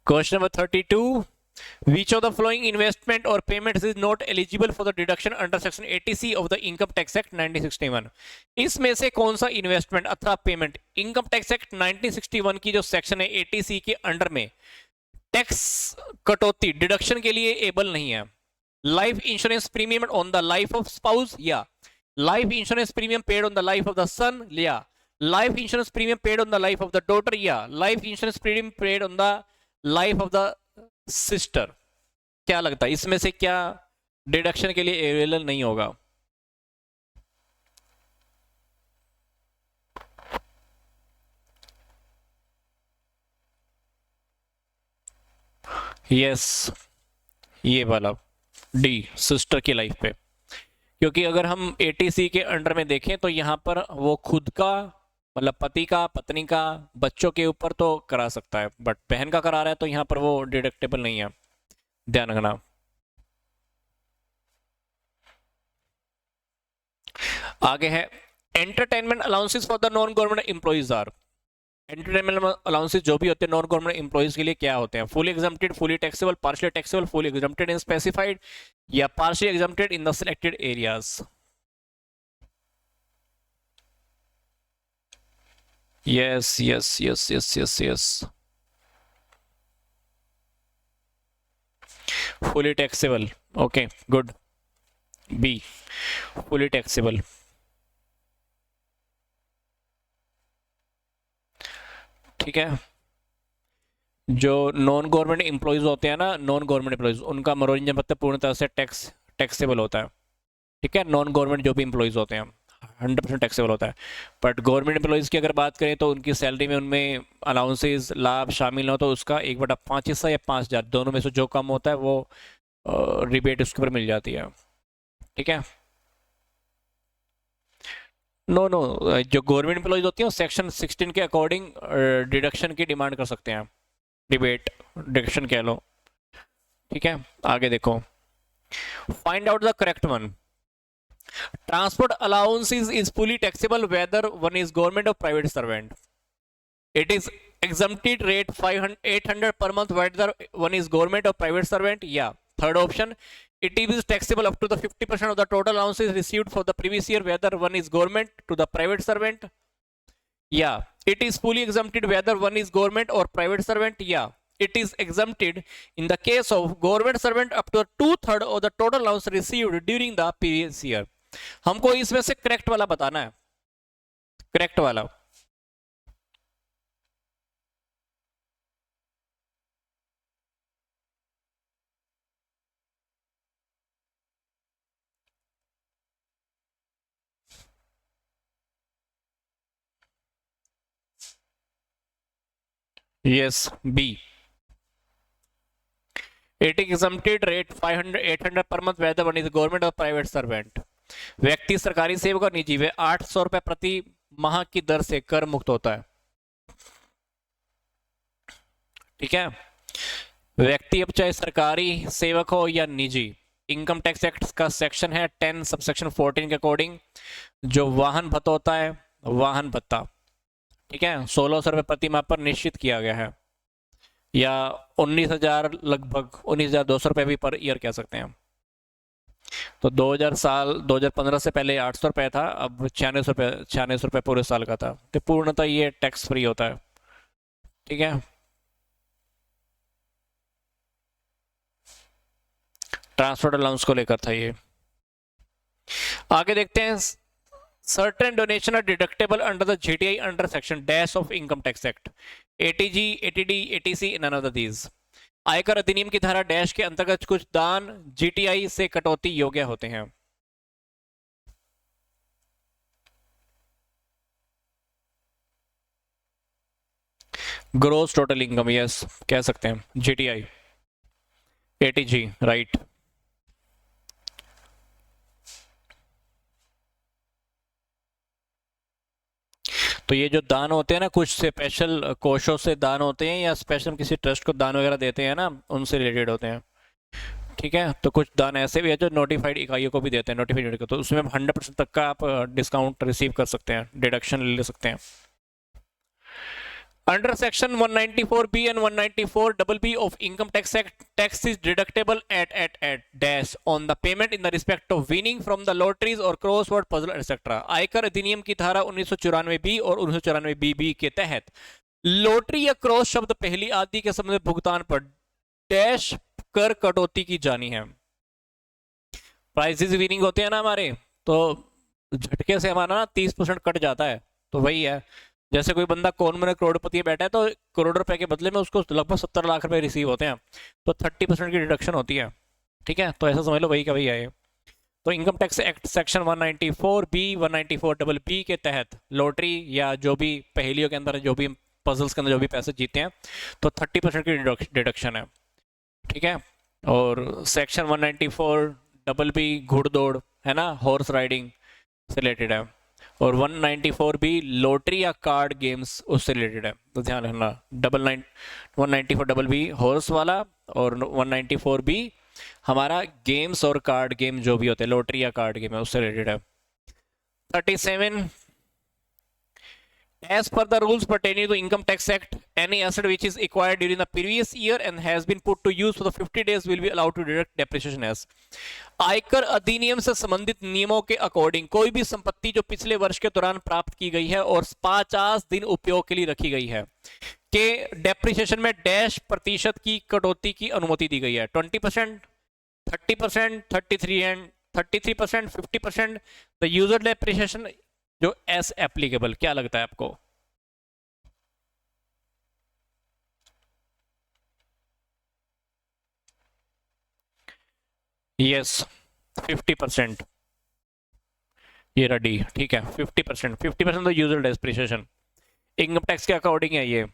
Question number 32, which of the following investment or payments is not eligible for the deduction under section 80C of the income tax act 1961? इसमें से कौन सा investment अथवा payment income tax act 1961 की जो section है 80C के अंडर में टैक्स कटौती डिडक्शन के लिए एबल नहीं है? Life insurance premium on the life of spouse या life insurance premium paid on the life of the son या life insurance premium paid on the life of the daughter या life insurance premium paid on the life of the sister? क्या लगता है इसमें से क्या deduction के लिए अवेलेबल नहीं होगा? यस, ये वाला डी, सिस्टर की लाइफ पे। क्योंकि अगर हम एटीसी के अंडर में देखें तो यहाँ पर वो खुद का मतलब पति का, पत्नी का, बच्चों के ऊपर तो करा सकता है, बट बहन का करा रहा है तो यहाँ पर वो डिडक्टेबल नहीं है, ध्यान रखना। आगे है entertainment allowances for the non government employees are. Entertainment allowances जो भी होते हैं नॉन गवर्नमेंट एम्प्लॉइज के लिए क्या होते हैं? Fully exempted, fully taxable, partially taxable, fully exempted in specified, या partially exempted in the selected areas. Yes yes yes yes yes yes, fully taxable. Okay good, B, fully taxable. ठीक है, जो non government employees होते हैं ना, non government employees, उनका मनोरंजन भत्ता पूर्ण तरह से टैक्सेबल होता है। ठीक है, नॉन गवर्नमेंट जो भी एम्प्लॉयज होते हैं 100% टैक्सेबल होता है। बट गवर्नमेंट एम्प्लॉयज की अगर बात करें तो उनकी सैलरी में उनमें अलाउंसेस, लाभ शामिल हो तो उसका 1/5 हिस्सा या 5,000 दोनों में से जो कम होता है वो रिबेट उसके ऊपर मिल जाती है। ठीक है, नो नो, जो गवर्नमेंट एम्प्लॉयज होती हैं सेक्शन 16 के अकॉर्डिंग डिडक्शन की डिमांड कर सकते हैं, डिबेट डिडक्शन कह लो। ठीक है, आगे देखो, find out the correct one. Transport allowances is fully taxable whether one is government और private servant. It is exempted rate 500 800 per month whether one is government or private servant, yeah. Third option, it is taxable up to the 50% of the total allowances received for the previous year whether one is government to the private servant, yeah. It is fully exempted whether one is government or private servant, yeah. It is exempted in the case of government servant up to 2/3 of the total allowance received during the previous year. हमको इसमें से correct वाला बताना है, correct वाला। Yes, B. It is exempted rate 500 800 per month whether one is government or private servant. व्यक्ति सरकारी सेवक और निजी वे 800 रुपए प्रति माह की दर से कर मुक्त होता है। ठीक है, व्यक्ति अब चाहे सरकारी सेवक हो या निजी, इनकम टैक्स एक्ट का सेक्शन है 10 सबसेक्शन 14 के अकॉर्डिंग जो वाहन भत्ता होता है, वाहन भत्ता, ठीक है, 1600 रुपए प्रति माह पर निश्चित किया गया है, या 19,000 लगभग 19,200 रुपए भी पर ईयर कह सकते हैं। तो 2015 से पहले 800 रुपए था, अब 96 रुपए पूरे साल का था, तो पूर्णतः ये टैक्स फ्री होता है। ठीक है, ट्रांसपोर्ट अलाउंस को लेकर था ये। आगे देखते हैं, certain donation are deductible under the GTI under section dash of income tax act, ATG, ATD, ATC, none of these। आयकर अधिनियम की धारा डैश के अंतर्गत कुछ दान जीटीआई से कटौती योग्य होते हैं। ग्रोस टोटल इनकम, यस कह सकते हैं, जीटीआई, एटीजी, राइट। तो ये जो दान होते हैं ना, कुछ स्पेशल कोषों से दान होते हैं या स्पेशल किसी ट्रस्ट को दान वगैरह देते हैं ना, उनसे रिलेटेड होते हैं। ठीक है, तो कुछ दान ऐसे भी है जो नोटिफाइड इकाइयों को भी देते हैं, नोटिफाइड यूनिट को, तो उसमें 100% तक का आप डिस्काउंट रिसीव कर सकते हैं, डिडक्शन ले सकते हैं। Under section 194B and 194BB of Income Tax Act, tax is deductible at dash on the payment in the respect of winning from the lotteries or crossword puzzle etc. आयकर अधिनियम की धारा 1994B और 1994BB के तहत lottery या cross शब्द पहली आदि के संबंध भुगतान पर डैश कर कटौती की जानी है। प्राइजेस विनिंग होते हैं ना हमारे, तो झटके से हमारा ना 30% कट जाता है, तो वही है, जैसे कोई बंदा कौन में करोड़पति बैठा है तो करोड़ रुपए के बदले में उसको लगभग 70 लाख रुपए रिसीव होते हैं, तो 30% की डिडक्शन होती है। ठीक है, तो ऐसा समझ लो वही का वही है। तो income tax act section 194B 194BB के तहत लॉटरी या जो भी पहेलियों के अंदर जो भी पजल्स के अंदर जो भी पैसे जीते हैं तो 30% की डिडक्शन है। ठीक है। और सेक्शन 194 डबल बी घुड़दौड़ है ना, हॉर्स राइडिंग से रिलेटेड है। और 194 भी लॉटरी या कार्ड गेम्स उससे रिलेटेड है, तो ध्यान रखना। 194 डबल बी हॉर्स वाला, और 194 भी हमारा गेम्स और कार्ड गेम जो भी होते हैं, लॉटरी या कार्ड गेम है, उससे रिलेटेड है। 37, as per the rules pertaining to Income Tax Act, any asset which is acquired during the previous year and has been put to use for the 50 days will be allowed to deduct depreciation as। आयकर अधिनियम से संबंधित नियमों के according कोई भी संपत्ति जो पिछले वर्ष के दौरान प्राप्त की गई है और 50 दिन उपयोग के लिए रखी गई है के डेप्रिसिएशन में डैश प्रतिशत की कटौती की अनुमति दी गई है। 20%, 30%, 33%, 50%। द यूजर डेप्रिसिएशन जो एस एप्लीकेबल, क्या लगता है आपको? यस 50%, ये रेडी, ठीक है। 50% तो यूजर डेप्रिसिएशन इनकम टैक्स के अकॉर्डिंग है ये,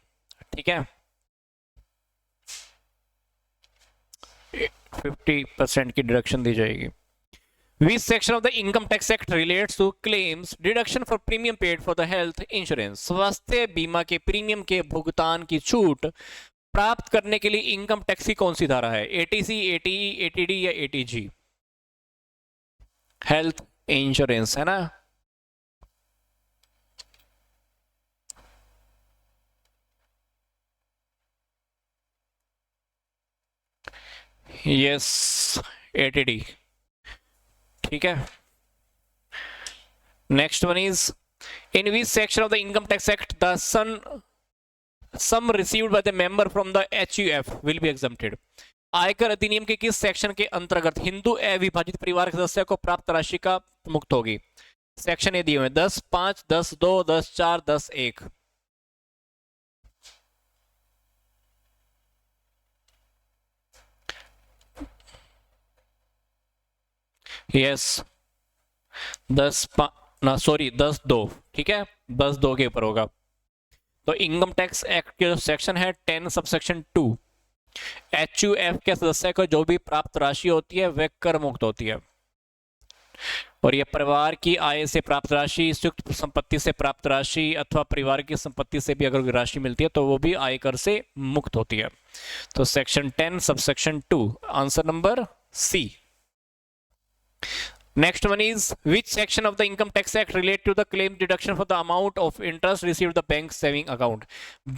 ठीक है। 50% की डिडक्शन दी जाएगी। Which section of the Income Tax Act relates to claims deduction for premium paid for the health insurance? स्वास्थ्य बीमा के प्रीमियम के भुगतान की छूट प्राप्त करने के लिए इनकम टैक्स की कौन सी धारा है? एटीसी, एटीई, एटीडी या एटीजी? हेल्थ इंश्योरेंस है ना। यस एटीडी, ठीक है। Next one is in which section of the income tax act the sum received by the member from the HUF will be exempted? आयकर अधिनियम के किस section के अंतर्गत हिंदू अविभाजित परिवार के सदस्य को प्राप्त राशि का मुक्त होगी? सेक्शन ये दिए हुए 10, 5, 10, 2, 10, 4, 10, 1। यस 10 ना सॉरी 10 2, ठीक है, 10 2 के ऊपर होगा। तो इनकम टैक्स एक्ट के जो सेक्शन है 10 सबसेक्शन 2, एचयूएफ के सदस्य को जो भी प्राप्त राशि होती है वह कर मुक्त होती है। और यह परिवार की आय से प्राप्त राशि, संयुक्त संपत्ति से प्राप्त राशि अथवा परिवार की संपत्ति से भी अगर राशि मिलती है तो वो भी आयकर से मुक्त होती है। तो section 10 subsection 2, answer number C. Next one is which section of the Income Tax Act relate to the claim deduction for the amount of interest received the bank saving account?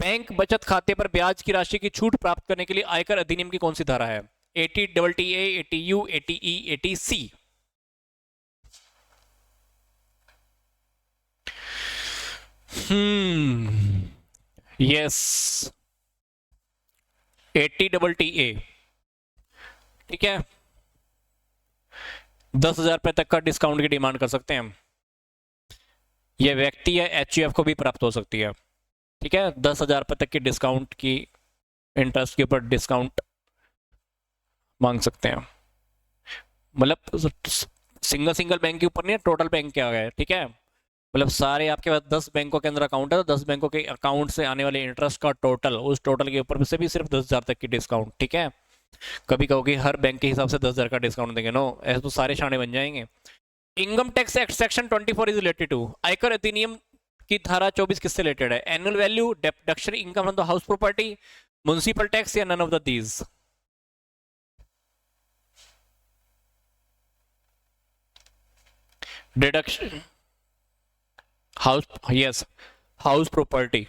Bank बचत खाते पर ब्याज की राशि की छूट प्राप्त करने के लिए आयकर अधिनियम की कौन सी धारा है? 80AA, 80U, 80E, 80C? Yes 80AA, ठीक है। 10,000 रुपए तक का डिस्काउंट की डिमांड कर सकते हैं हम। यह व्यक्ति या एचयूएफ को भी प्राप्त हो सकती है, ठीक है। 10,000 रुपए तक की डिस्काउंट की, इंटरेस्ट के ऊपर डिस्काउंट मांग सकते हैं। मतलब सिंगल बैंक के ऊपर नहीं है, टोटल बैंक क्या है, ठीक है। मतलब सारे आपके पास 10 बैंकों के अंदर अकाउंट है तो 10 बैंकों के अकाउंट से आने वाले इंटरेस्ट का टोटल, उस टोटल के ऊपर से भी सिर्फ 10,000 तक की डिस्काउंट, ठीक है। कभी कहोगे हर बैंक के हिसाब से 10,000 का डिस्काउंट देंगे, नो, ऐसे तो सारे शाने बन जाएंगे। Income tax act section 24 is related to, आयकर अधिनियम की धारा 24 किससे रिलेटेड है? Annual value, deduction income from the house property, municipal tax या none of the these? Deduction house, yes house property,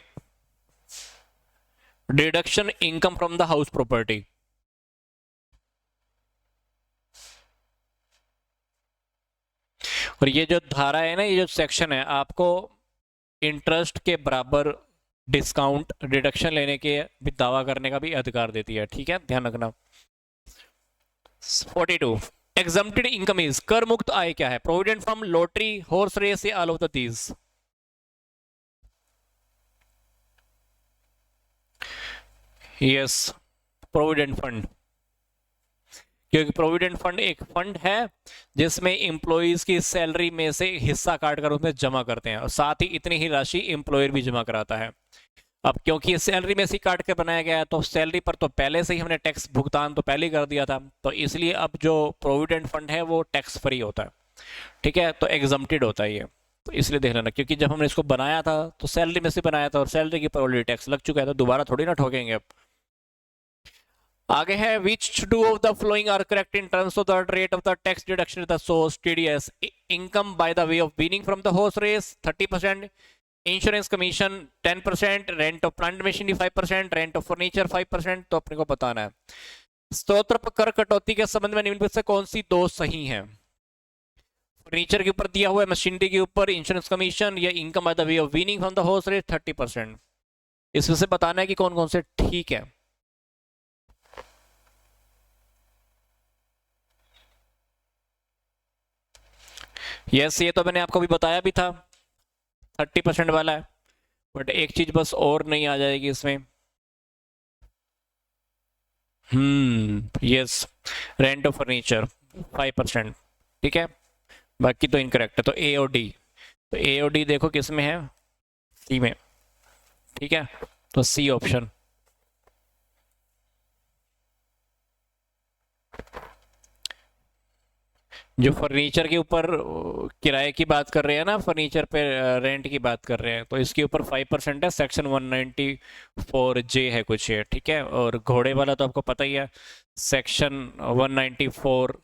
deduction income from the house property. और ये जो धारा है ना, ये जो सेक्शन है, आपको इंटरेस्ट के बराबर डिस्काउंट डिडक्शन लेने के भी दावा करने का भी अधिकार देती है, ठीक है, ध्यान रखना। 42 एग्जम्प्टेड इनकम इज, कर मुक्त आय क्या है? Provident fund, lottery, horse race या all of the these? Yes provident fund, क्योंकि प्रोविडेंट फंड एक फंड है जिसमें एम्प्लॉइज की सैलरी में से हिस्सा काट कर उसमें जमा करते हैं और साथ ही इतनी ही राशि एम्प्लॉयर भी जमा कराता है। अब क्योंकि सैलरी में से काट के बनाया गया है तो सैलरी पर तो पहले से ही हमने टैक्स भुगतान तो पहले ही कर दिया था, तो इसलिए अब जो प्रोविडेंट फंड है वो टैक्स फ्री होता है, ठीक है, तो एग्जम्प्टेड होता है ये। तो इसलिए देख लेना, क्योंकि जब हमने इसको बनाया था तो सैलरी में से बनाया था और सैलरी के ऊपर ऑलरेडी टैक्स लग चुका है, तो दोबारा थोड़ी ना ठोकेंगे अब। आगे है which two of the following are correct in terms of the rate of the tax deduction the source TDS, income by the way of winning from the horse race 30%, insurance commission 10%, rent of plant machinery 5%, rent of furniture 5%। तो अपने को बताना है स्त्रोत्र पर कर कटौती के संबंध में निम्नलिखित से कौन सी दो सही है। फर्नीचर के ऊपर दिया हुआ है, मशीनरी के ऊपर इंश्योरेंस कमीशन, या income by the way of winning from the horse race 30%। इसमें से बताना है कि कौन कौन से ठीक है। यस, ये तो मैंने आपको भी बताया भी था 30% वाला है, बट एक चीज बस और नहीं आ जाएगी इसमें। यस, रेंट ऑफ फर्नीचर 5%, ठीक है, बाकी तो इनकरेक्ट है। तो ए और डी, तो ए और डी देखो किस में है, सी में, ठीक है, तो सी ऑप्शन। जो फर्नीचर के ऊपर किराए की बात कर रहे हैं ना, फर्नीचर पे रेंट की बात कर रहे हैं, तो इसके ऊपर 5% है, सेक्शन 194J है कुछ ये, ठीक है। और घोड़े वाला तो आपको पता ही है, सेक्शन 194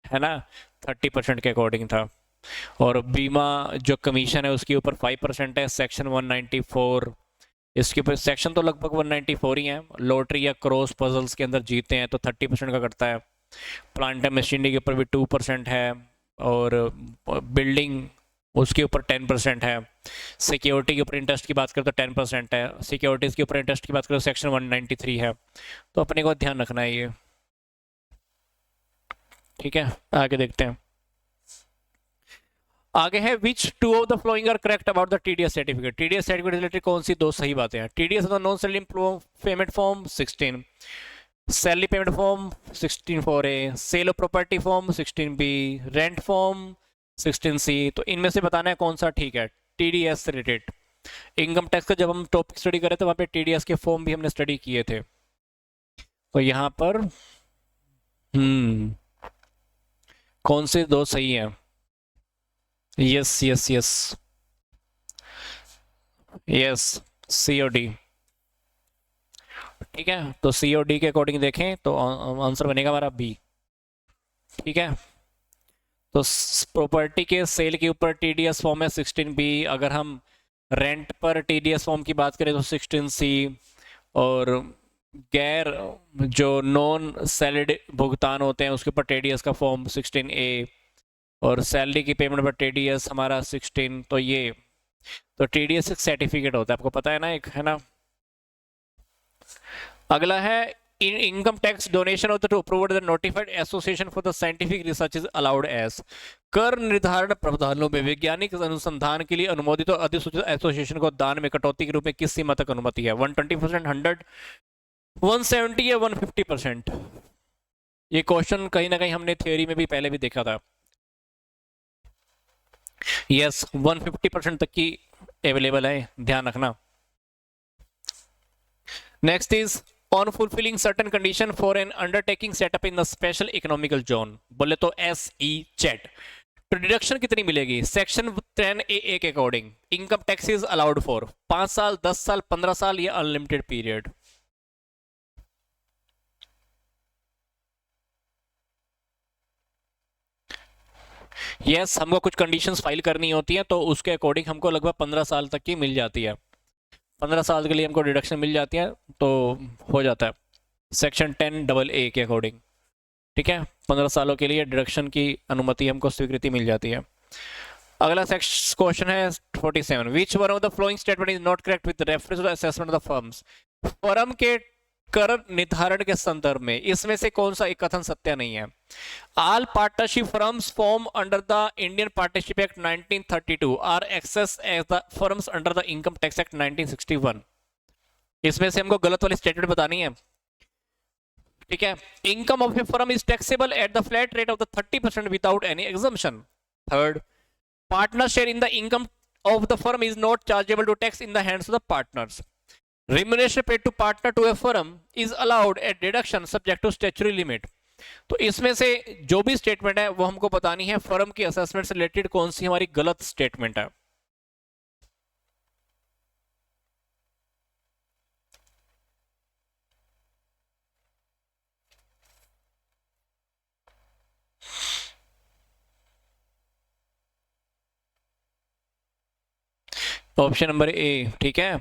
है ना, 30% के अकॉर्डिंग था। और बीमा जो कमीशन है उसके ऊपर 5% है, सेक्शन 194। इसके ऊपर सेक्शन तो लगभग 194 ही है। लॉटरी या क्रॉस पजल्स के अंदर जीते हैं तो 30% का कटता है। प्लांट एंड मशीनरी के ऊपर भी 2% है, और बिल्डिंग उसके ऊपर 10% है। सिक्योरिटी के ऊपर इंटरेस्ट की बात करें तो 10% है। सिक्योरिटीज़ के ऊपर इंटरेस्ट की बात करें तो सेक्शन 193 है। तो अपने को ध्यान रखना है ये, ठीक है। आगे देखते हैं, आगे है which two of the following are correct about the TDS certificate. TDS certificate related कौन सी दो सही बातें हैं। TDS non salary payment form 16, salary payment form 16(4)A, sale of property form 16(B), rent form 16(C। तो इनमें से बताना है कौन सा ठीक है। टीडीएस से रिलेटेड इनकम टैक्स का जब हम टॉपिक स्टडी कर रहे थे वहां पे टीडीएस के फॉर्म भी हमने स्टडी किए थे। तो यहाँ पर कौन से दो सही हैं। यस यस यस यस, सी और डी, ठीक है। तो सी और डी के अकॉर्डिंग देखें तो आंसर बनेगा हमारा बी, ठीक है। तो प्रॉपर्टी के सेल के ऊपर टीडीएस फॉर्म है 16(B), अगर हम रेंट पर टीडीएस फॉर्म की बात करें तो 16(C), और गैर जो नॉन सैलरी भुगतान होते हैं उसके ऊपर टीडीएस का फॉर्म 16(A), और सैलरी की पेमेंट पर टीडीएस हमारा 16। तो ये तो टीडीएस एक सर्टिफिकेट होता है, आपको पता है ना, एक है ना। अगला है in income tax donation of the approved the notified association for the scientific research is allowed as. कर निर्धारण प्रावधानों में वैज्ञानिक अनुसंधान के लिए अनुमोदित और अधिसूचित एसोसिएशन को दान में कटौती के रूप में किस सीमा तक अनुमति है। 120%, 100, 170 या 150%। ये क्वेश्चन कहीं ना कहीं हमने थ्योरी में भी पहले भी देखा था। यस, 150% तक की अवेलेबल है, ध्यान रखना। Next is on fulfilling certain condition for an undertaking setup in the special economical zone, बोले तो SEZ। तो डिडक्शन कितनी मिलेगी। सेक्शन 10AA के according income tax is allowed for 5 साल, 10 साल, 15 साल या अनलिमिटेड पीरियड। यस, हमको कुछ कंडीशंस फाइल करनी होती है तो उसके अकॉर्डिंग हमको लगभग 15 साल तक की मिल जाती है। 15 साल के लिए हमको डिडक्शन मिल जाती है तो हो जाता है सेक्शन 10AA के अकॉर्डिंग, ठीक है। 15 सालों के लिए डिडक्शन की अनुमति हमको स्वीकृति मिल जाती है। अगला क्वेश्चन है 47, which one of the flowing statement is not correct with reference to the assessment of the firms. Firm के कर निर्धारण के संदर्भ में इसमें से कौन सा एक कथन सत्य नहीं है। All partnership firms form under the Indian partnership act 1932 are एक्सेस as the firms under the income tax act 1961। इसमें से हमको गलत वाली स्टेटमेंट बतानी है, ठीक है। Income of a firm is taxable at the flat rate of the 30% without any exemption. Third, partner share in the income of the firm is not chargeable to tax in the hands of the partners. Remuneration paid to partner to a firm is allowed a deduction subject to statutory limit. तो इसमें से जो भी statement है वो हमको बतानी है फर्म की असेसमेंट से रिलेटेड कौन सी हमारी गलत स्टेटमेंट है। ऑप्शन नंबर ए, ठीक है।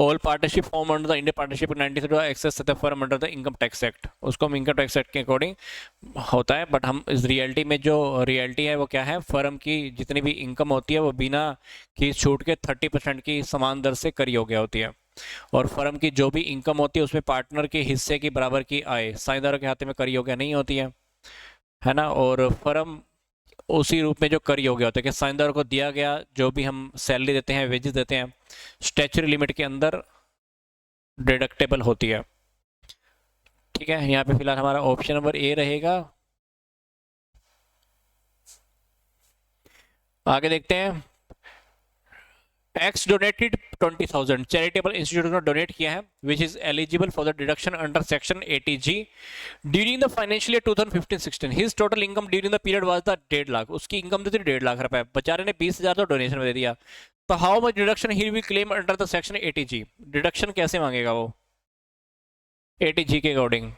All partnership form under the Indian partnership 1992 एक्सेस the firm under the income tax act, उसको हम इनकम टैक्स एक्ट के अकॉर्डिंग होता है। बट हम इस रियलिटी में जो रियलिटी है वो क्या है, फर्म की जितनी भी इनकम होती है वो बिना की छूट के 30% की समान दर से कर योग्य होती है। और फर्म की जो भी इनकम होती है उसमें पार्टनर के हिस्से की बराबर की आय साझेदारों के हाथ में कर योग्य नहीं होती है ना। और फर्म उसी रूप में जो कर योग्य होता है कि साझेदारों को दिया गया जो भी हम सैलरी देते हैं, वेजेस देते हैं, स्टैच्यूटरी लिमिट के अंदर डिडक्टेबल होती है। ठीक है, यहाँ पे फिलहाल हमारा ऑप्शन नंबर ए रहेगा। आगे देखते हैं। एक्स डोनेटेड 20,000 चैरिटेबल इंस्टीट्यूट ने डोनेट किया है which is eligible for the deduction under section 80G during the financial year 2015-16। His total income during the period was the 1.5 lakh. उसकी इनकम थी 1.5 लाख रुपए, बेचारे ने 20,000 तो डोनेशन में दे दिया। तो how much deduction he will claim under the section 80G, deduction कैसे मांगेगा वो 80G के अकॉर्डिंग।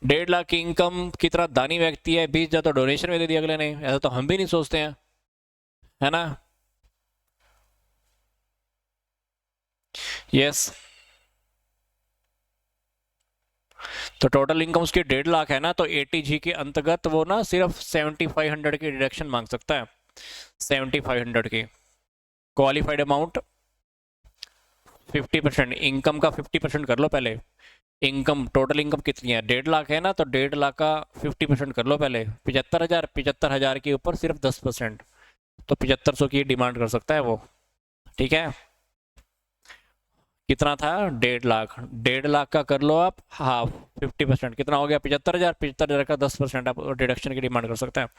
1.5 लाख की इनकम कितना दानी व्यक्ति है, 20,000 तो डोनेशन में दे दिया अगले ने, ऐसा तो हम भी नहीं सोचते हैं, है ना। यस तो टोटल इनकम उसकी 1.5 लाख है ना, तो 80G के अंतर्गत वो ना सिर्फ 7500 की डिडक्शन मांग सकता है, 7500 की। क्वालिफाइड अमाउंट 50%, इनकम का 50% कर लो पहले। इनकम टोटल इनकम कितनी है, 1.5 लाख है ना, तो 1.5 लाख का 50% कर लो पहले, 75,000। 75,000 के ऊपर सिर्फ 10%, तो 7500 की डिमांड कर सकता है वो। ठीक है, कितना था 1.5 लाख, 1.5 लाख का कर लो आप हाफ, 50% कितना हो गया 75,000। 75,000 का 10% आप डिडक्शन की डिमांड कर सकते हैं।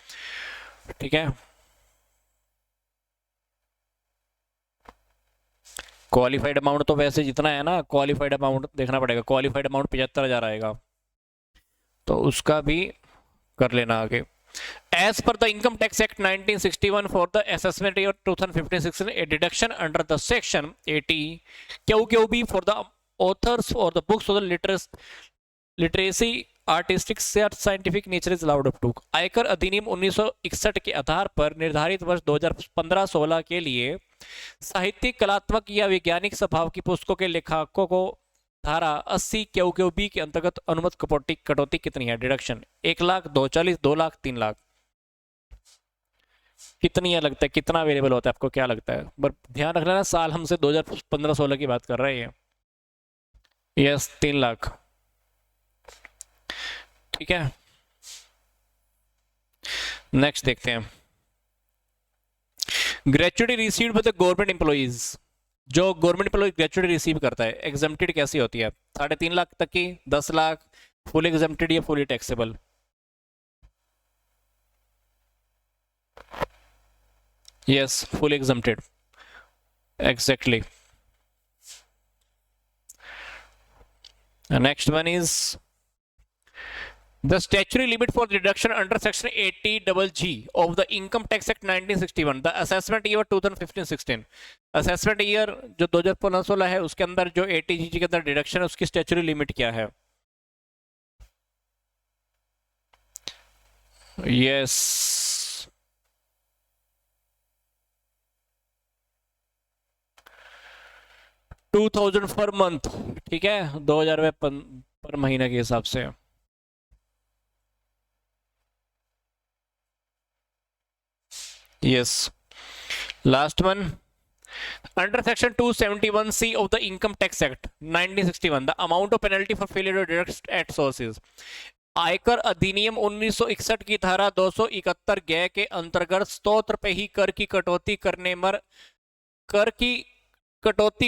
ठीक है, क्वालिफाइड अमाउंट तो वैसे जितना है ना, क्वालिफाइड अमाउंट देखना पड़ेगा, क्वालिफाइड अमाउंट 75,000 आएगा, तो उसका भी कर लेना आगे। As per the Income Tax Act 1961 for the assessment year 2015-16, a deduction under the section 80 QQB for the authors or the books or the literacy artistic या scientific nature is allowed up to. आयकर अधिनियम 1961 के आधार पर निर्धारित वर्ष 2015-16 के लिए साहित्यिक, कलात्मक या वैज्ञानिक स्वभाव की पुस्तकों के लेखकों को धारा 80 QQB के अंतर्गत अनुमत कटौती कितनी है डिडक्शन, 1 लाख, 240, 2 लाख, 3 लाख, कितनी है लगता है, कितना अवेलेबल होता है आपको, क्या लगता है। पर ध्यान रख लेना साल हमसे 2015-16 की बात कर रहे हैं। यस 3 लाख। ठीक है, नेक्स्ट देखते हैं। Gratuity received by the government employees, जो गवर्नमेंट एम्प्लॉय ग्रेचुटी रिसीव करता है, एग्जेम्प्टेड कैसी होती है, 3.5 लाख तक की, 10 लाख, फुल एग्जेम्प्टेड या fully taxable. Yes full exempted, exactly. Next one is the statutory limit for deduction under section 80G of the Income Tax Act 1961, the assessment year 2015-16, assessment year जो 2015-16 है उसके अंदर जो 80G के अंदर डिडक्शन है उसकी स्टैच्यूटरी लिमिट क्या है। यस 2000 पर मंथ, ठीक है, 2000 रुपये पर महीने के हिसाब से। Yes. Last one. Under section 271C of the Income Tax Act 1961, the amount of penalty for failure to deduct at sources. आयकर अधिनियम 1961 की धारा 271 ग के अंतर्गत स्रोत पे ही कर की कटौती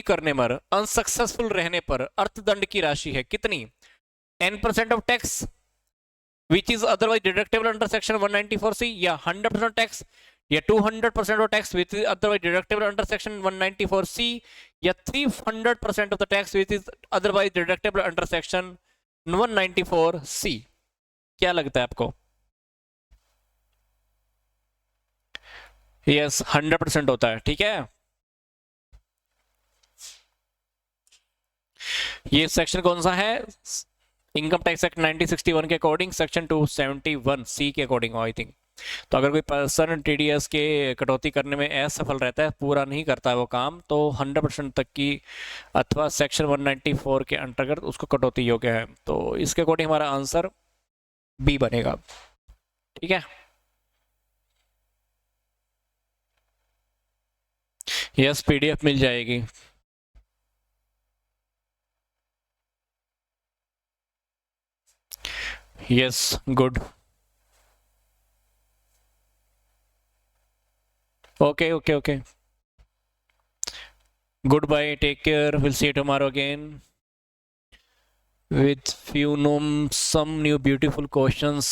करने पर अनसक्सेसफुल रहने पर अर्थदंड की राशि है कितनी, 10% of tax which is otherwise deductible under section 194C, या 100% टैक्स, या 200% of tax which is otherwise deductible under section 194C या 300% of the tax which is otherwise deductible under section 194C? क्या लगता है आपको? यस 100% होता है, ठीक है। ये सेक्शन कौन सा है? इनकम टैक्स एक्ट 1961 के अकॉर्डिंग सेक्शन 271C के अकॉर्डिंग आई थिंक। तो अगर कोई पर्सन टीडीएस के कटौती करने में असफल रहता है, पूरा नहीं करता है वो काम, तो 100% तक की अथवा सेक्शन 194 के अंतर्गत उसको कटौती योग्य है। तो इसके अकॉर्डिंग हमारा आंसर बी बनेगा, ठीक है। यस पीडीएफ मिल जाएगी। Yes good. Okay. Goodbye. Take care. We'll see you tomorrow again with some new beautiful questions.